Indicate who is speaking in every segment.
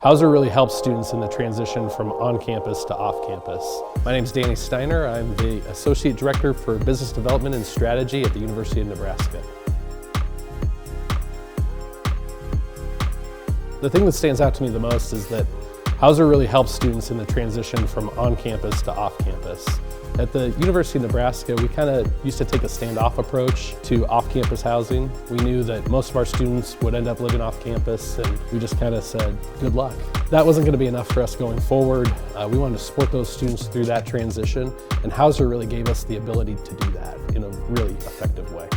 Speaker 1: Housr really helps students in the transition from on-campus to off-campus. My name is Danny Steiner. I'm the Associate Director for Business Development and Strategy at the University of Nebraska. The thing that stands out to me the most is that Housr really helps students in the transition from on-campus to off-campus. At the University of Nebraska, we kind of used to take a standoff approach to off-campus housing. We knew that most of our students would end up living off-campus, and we just kind of said, good luck. That wasn't going to be enough for us going forward. We wanted to support those students through that transition, and Housr really gave us the ability to do that in a really effective way.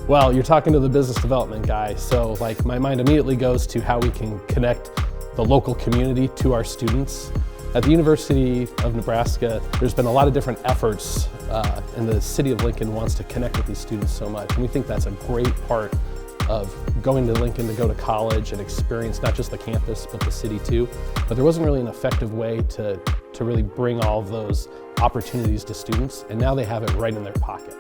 Speaker 1: Well, you're talking to the business development guy, so my mind immediately goes to how we can connect the local community to our students. At the University of Nebraska, there's been a lot of different efforts, and the city of Lincoln wants to connect with these students so much. And we think that's a great part of going to Lincoln to go to college and experience not just the campus, but the city too. But there wasn't really an effective way to really bring all of those opportunities to students, and now they have it right in their pocket.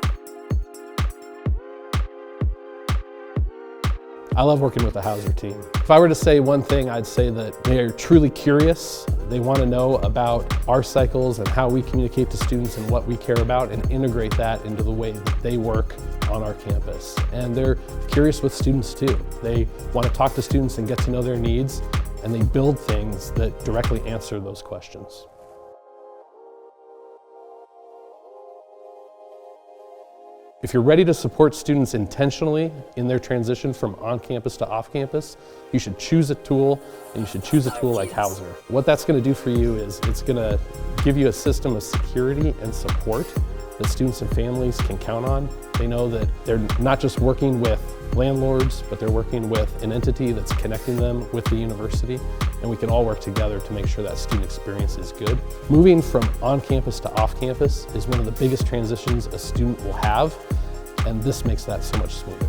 Speaker 1: I love working with the Housr team. If I were to say one thing, I'd say that they are truly curious. They want to know about our cycles and how we communicate to students and what we care about, and integrate that into the way that they work on our campus. And they're curious with students too. They want to talk to students and get to know their needs, and they build things that directly answer those questions. If you're ready to support students intentionally in their transition from on-campus to off-campus, you should choose a tool, and you should choose a tool like Housr. What that's going to do for you is it's going to give you a system of security and support that students and families can count on. They know that they're not just working with landlords, but they're working with an entity that's connecting them with the university, and we can all work together to make sure that student experience is good. Moving from on-campus to off-campus is one of the biggest transitions a student will have, and this makes that so much smoother.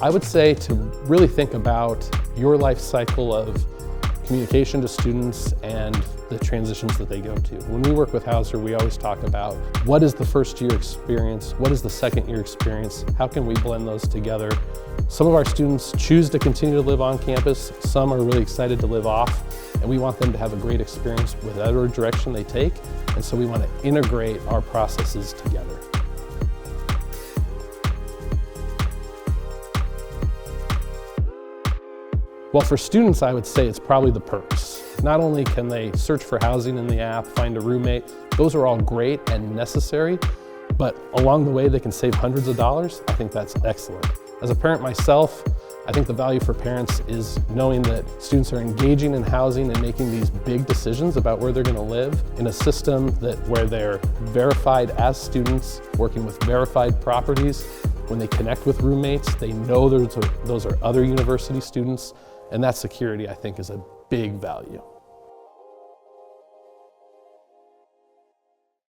Speaker 1: I would say to really think about your life cycle of communication to students and the transitions that they go to. When we work with Housr, we always talk about what is the first year experience, what is the second year experience, how can we blend those together. Some of our students choose to continue to live on campus, some are really excited to live off, and we want them to have a great experience with whatever direction they take, and so we want to integrate our processes together. Well, for students, I would say it's probably the perks. Not only can they search for housing in the app, find a roommate, those are all great and necessary, but along the way they can save hundreds of dollars. I think that's excellent. As a parent myself, I think the value for parents is knowing that students are engaging in housing and making these big decisions about where they're going to live in a system where they're verified as students, working with verified properties. When they connect with roommates, they know those are other university students, and that security, I think, is a big value.